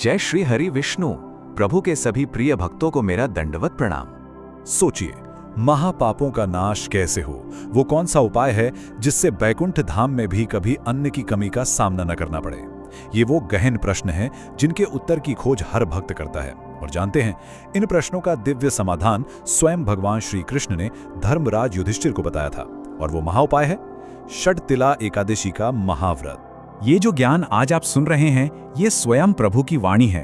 जय श्री हरि विष्णु। प्रभु के सभी प्रिय भक्तों को मेरा दंडवत प्रणाम। सोचिए, महापापों का नाश कैसे हो? वो कौन सा उपाय है जिससे बैकुंठ धाम में भी कभी अन्न की कमी का सामना न करना पड़े? ये वो गहन प्रश्न हैं जिनके उत्तर की खोज हर भक्त करता है। और जानते हैं, इन प्रश्नों का दिव्य समाधान स्वयं भगवान श्री कृष्ण ने धर्मराज युधिष्ठिर को बताया था। और वो महाउपाय है षटतिला एकादशी का महाव्रत। ये जो ज्ञान आज आप सुन रहे हैं, ये स्वयं प्रभु की वाणी है।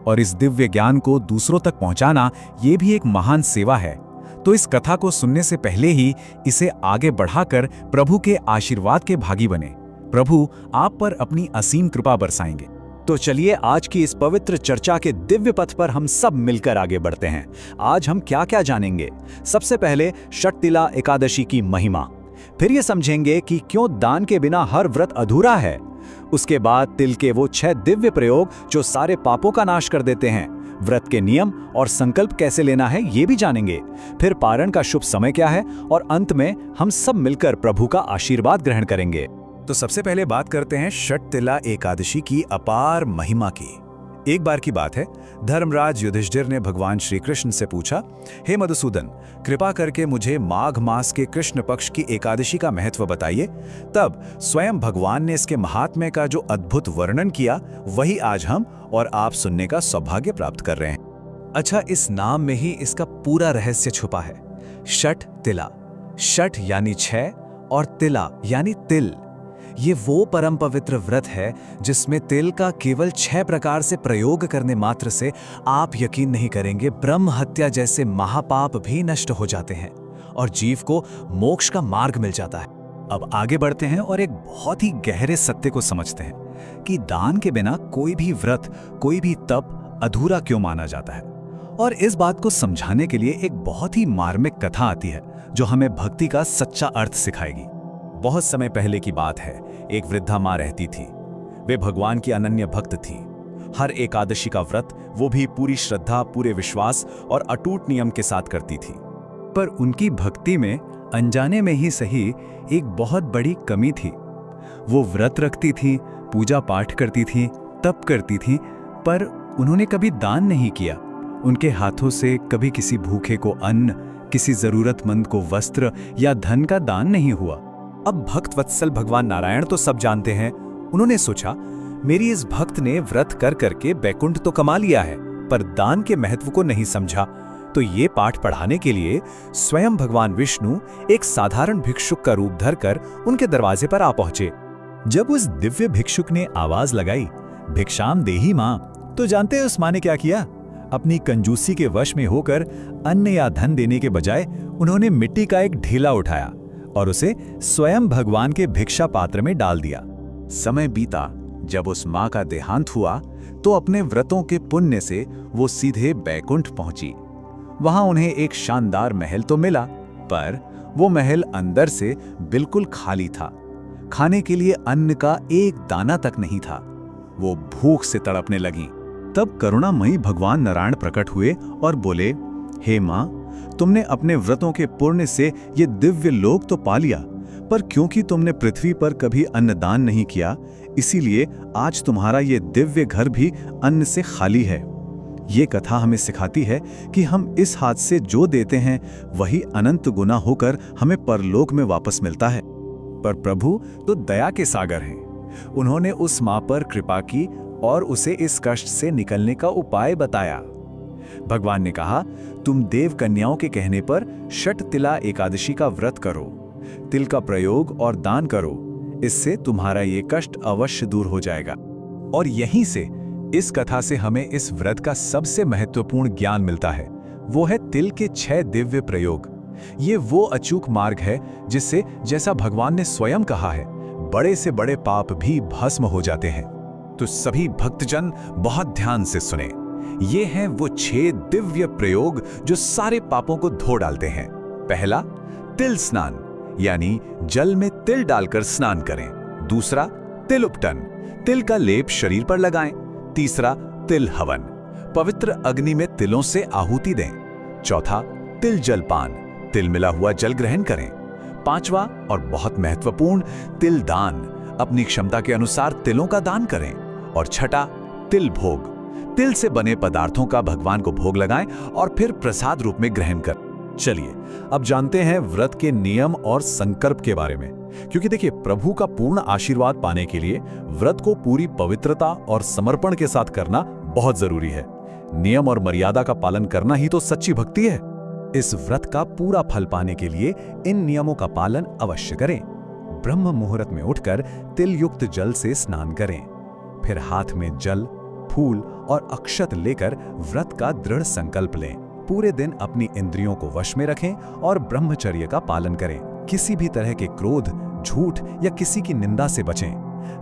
और इस दिव्य ज्ञान को दूसरों तक पहुंचाना, ये भी एक महान सेवा है। तो इस कथा को सुनने से पहले ही इसे आगे बढ़ाकर प्रभु के आशीर्वाद के भागी बने। प्रभु आप पर अपनी असीम कृपा बरसाएंगे। तो चलिए आज की इस पवित्र चर्चा के दिव्य पथ पर हम सब मिलकर आगे बढ़ते हैं। आज हम क्या क्या जानेंगे? सबसे पहले षटतिला एकादशी की महिमा, फिर ये समझेंगे कि क्यों दान के बिना हर व्रत अधूरा है। उसके बाद तिल के वो 6 दिव्य प्रयोग जो सारे पापों का नाश कर देते हैं। व्रत के नियम और संकल्प कैसे लेना है ये भी जानेंगे। फिर पारण का शुभ समय क्या है और अंत में हम सब मिलकर प्रभु का आशीर्वाद ग्रहण करेंगे। तो सबसे पहले बात करते हैं षटतिला एकादशी की अपार महिमा की। एक बार की बात है, धर्मराज युधिष्ठिर ने भगवान श्री कृष्ण से पूछा, हे मधुसूदन, कृपा करके मुझे माघ मास के कृष्ण पक्ष की एकादशी का महत्व बताइए। तब स्वयं भगवान ने इसके महात्म्य का जो अद्भुत वर्णन किया, वही आज हम और आप सुनने का सौभाग्य प्राप्त कर रहे हैं। अच्छा, इस नाम में ही इसका पूरा रहस्य छुपा है। षट तिला, षट यानी 6 और तिला यानी तिल। ये वो परम पवित्र व्रत है जिसमें तिल का केवल 6 प्रकार से प्रयोग करने मात्र से आप यकीन नहीं करेंगे, ब्रह्म हत्या जैसे महापाप भी नष्ट हो जाते हैं और जीव को मोक्ष का मार्ग मिल जाता है। अब आगे बढ़ते हैं और एक बहुत ही गहरे सत्य को समझते हैं कि दान के बिना कोई भी व्रत, कोई भी तप अधूरा क्यों माना जाता है। और इस बात को समझाने के लिए एक बहुत ही मार्मिक कथा आती है जो हमें भक्ति का सच्चा अर्थ सिखाएगी। बहुत समय पहले की बात है, एक वृद्धा माँ रहती थी। वे भगवान की अनन्य भक्त थी। हर एकादशी का व्रत वो भी पूरी श्रद्धा, पूरे विश्वास और अटूट नियम के साथ करती थी। पर उनकी भक्ति में अनजाने में ही सही एक बहुत बड़ी कमी थी। वो व्रत रखती थी, पूजा पाठ करती थी, तप करती थी, पर उन्होंने कभी दान नहीं किया। उनके हाथों से कभी किसी भूखे को अन्न, किसी जरूरतमंद को वस्त्र या धन का दान नहीं हुआ। अब भक्त वत्सल भगवान नारायण तो सब जानते हैं। उन्होंने सोचा, मेरी इस भक्त ने व्रत कर करके बैकुंठ तो कमा लिया है, पर दान के महत्व को नहीं समझा। तो ये पाठ पढ़ाने के लिए स्वयं भगवान विष्णु एक साधारण भिक्षुक का रूप धरकर उनके दरवाजे पर आ पहुंचे। जब उस दिव्य भिक्षुक ने आवाज लगाई, भिक्षाम देहि मां, तो जानते हैं उस मां ने क्या किया? अपनी कंजूसी के वश में होकर अन्न या धन देने के बजाय उन्होंने मिट्टी का एक ढेला उठाया और उसे स्वयं भगवान के भिक्षा पात्र में डाल दिया। समय बीता, जब उस मां का देहांत हुआ तो अपने व्रतों के पुण्य से वो सीधे बैकुंठ पहुंची। वहां उन्हें एक शानदार महल तो मिला, पर वो महल अंदर से बिल्कुल खाली था। खाने के लिए अन्न का एक दाना तक नहीं था। वो भूख से तड़पने लगी। तब करुणामयी भगवान नारायण प्रकट हुए और बोले, हे मां, तुमने अपने व्रतों के पुण्य से ये दिव्य लोक तो पा लिया, पर क्योंकि तुमने पृथ्वी पर कभी अन्नदान नहीं किया, इसीलिए आज तुम्हारा ये दिव्य घर भी अन्न से खाली है। ये कथा हमें सिखाती है कि हम इस हाथ से जो देते हैं वही अनंत गुना होकर हमें परलोक में वापस मिलता है। पर प्रभु तो दया के सागर हैं। उन्होंने उस मां पर कृपा की और उसे इस कष्ट से निकलने का उपाय बताया। भगवान ने कहा, तुम देव कन्याओं के कहने पर षटतिला एकादशी का व्रत करो, तिल का प्रयोग और दान करो, इससे तुम्हारा ये कष्ट अवश्य दूर हो जाएगा। और यहीं से, इस कथा से हमें इस व्रत का सबसे महत्वपूर्ण ज्ञान मिलता है। वो है तिल के 6 दिव्य प्रयोग। ये वो अचूक मार्ग है जिससे, जैसा भगवान ने स्वयं कहा है, बड़े से बड़े पाप भी भस्म हो जाते हैं। तो सभी भक्तजन बहुत ध्यान से सुने। ये हैं वो 6 दिव्य प्रयोग जो सारे पापों को धो डालते हैं। पहला, तिल स्नान, यानी जल में तिल डालकर स्नान करें। दूसरा, तिल उपटन, तिल का लेप शरीर पर लगाएं। तीसरा, तिल हवन, पवित्र अग्नि में तिलों से आहुति दें। चौथा, तिल जलपान, तिल मिला हुआ जल ग्रहण करें। पांचवा और बहुत महत्वपूर्ण, तिल दान, अपनी क्षमता के अनुसार तिलों का दान करें। और छठा, तिल भोग, तिल से बने पदार्थों का भगवान को भोग लगाएं और फिर प्रसाद रूप में ग्रहण कर। चलिए अब जानते हैं व्रत के नियम और संकल्प के बारे में, क्योंकि देखिए प्रभु का पूर्ण आशीर्वाद पाने के लिए व्रत को पूरी पवित्रता और समर्पण के साथ करना बहुत जरूरी है। नियम और मर्यादा का पालन करना ही तो सच्ची भक्ति है। इस व्रत का पूरा फल पाने के लिए इन नियमों का पालन अवश्य करें। ब्रह्म मुहूर्त में उठकर तिल युक्त जल से स्नान करें, फिर हाथ में जल, फूल और अक्षत लेकर व्रत का दृढ़ संकल्प लें। पूरे दिन अपनी इंद्रियों को वश में रखें और ब्रह्मचर्य का पालन करें। किसी भी तरह के क्रोध, झूठ या किसी की निंदा से बचें।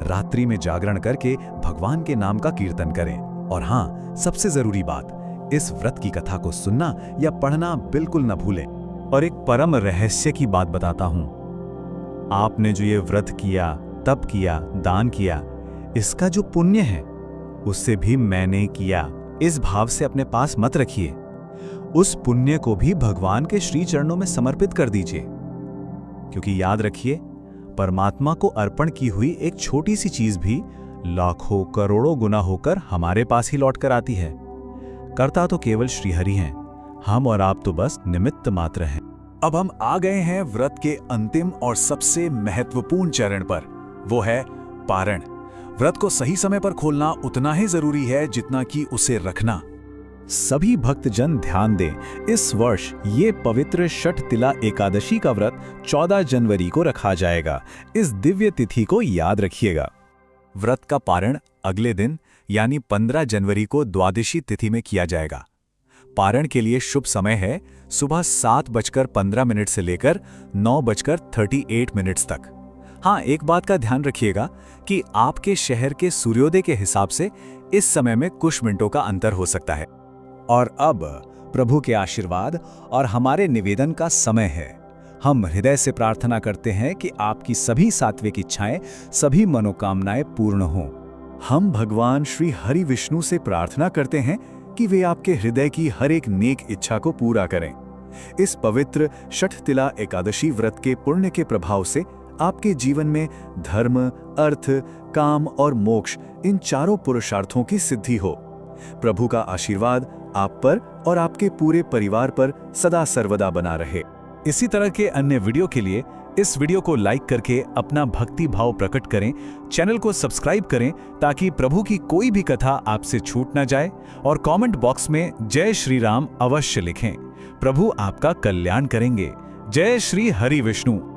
रात्रि में जागरण करके भगवान के नाम का कीर्तन करें। और हाँ, सबसे जरूरी बात, इस व्रत की कथा को सुनना या पढ़ना बिल्कुल न भूलें। और एक परम रहस्य की बात बताता हूं, आपने जो ये व्रत किया, तप किया, दान किया, इसका जो पुण्य है उससे भी मैंने किया, इस भाव से अपने पास मत रखिए। उस पुण्य को भी भगवान के श्री चरणों में समर्पित कर दीजिए, क्योंकि याद रखिए, परमात्मा को अर्पण की हुई एक छोटी सी चीज भी लाखों करोड़ों गुना होकर हमारे पास ही लौट कर आती है। कर्ता तो केवल श्रीहरि हैं, हम और आप तो बस निमित्त मात्र हैं। अब हम आ गए हैं व्रत के अंतिम और सबसे महत्वपूर्ण चरण पर, वो है पारण। व्रत को सही समय पर खोलना उतना ही जरूरी है जितना कि उसे रखना। सभी भक्तजन ध्यान दें, इस वर्ष ये पवित्र षठ-तिला एकादशी का व्रत 14 जनवरी को रखा जाएगा। इस दिव्य तिथि को याद रखिएगा। व्रत का पारण अगले दिन यानी 15 जनवरी को द्वादशी तिथि में किया जाएगा। पारण के लिए शुभ समय है सुबह 7:15 से लेकर 9:38 तक। हाँ, एक बात का ध्यान रखिएगा कि आपके शहर के सूर्योदय के हिसाब से इस समय में कुछ मिनटों का अंतर हो सकता है। और अब प्रभु के आशीर्वाद और हमारे निवेदन का समय है। हम हृदय से प्रार्थना करते हैं कि आपकी सभी सात्विक इच्छाएं, सभी मनोकामनाएं पूर्ण हों। हम भगवान श्री हरि विष्णु से प्रार्थना करते हैं कि वे आपके हृदय की हर एक नेक इच्छा को पूरा करें। इस पवित्र षठ-तिला एकादशी व्रत के पुण्य के प्रभाव से आपके जीवन में धर्म, अर्थ, काम और मोक्ष, इन चारों पुरुषार्थों की सिद्धि हो। प्रभु का आशीर्वाद आप पर और आपके पूरे परिवार पर सदा सर्वदा बना रहे। इसी तरह के अन्य वीडियो के लिए इस वीडियो को लाइक करके अपना भक्ति भाव प्रकट करें, चैनल को सब्सक्राइब करें ताकि प्रभु की कोई भी कथा आपसे छूट ना जाए, और कमेंट बॉक्स में जय श्री राम अवश्य लिखें। प्रभु आपका कल्याण करेंगे। जय श्री हरि विष्णु।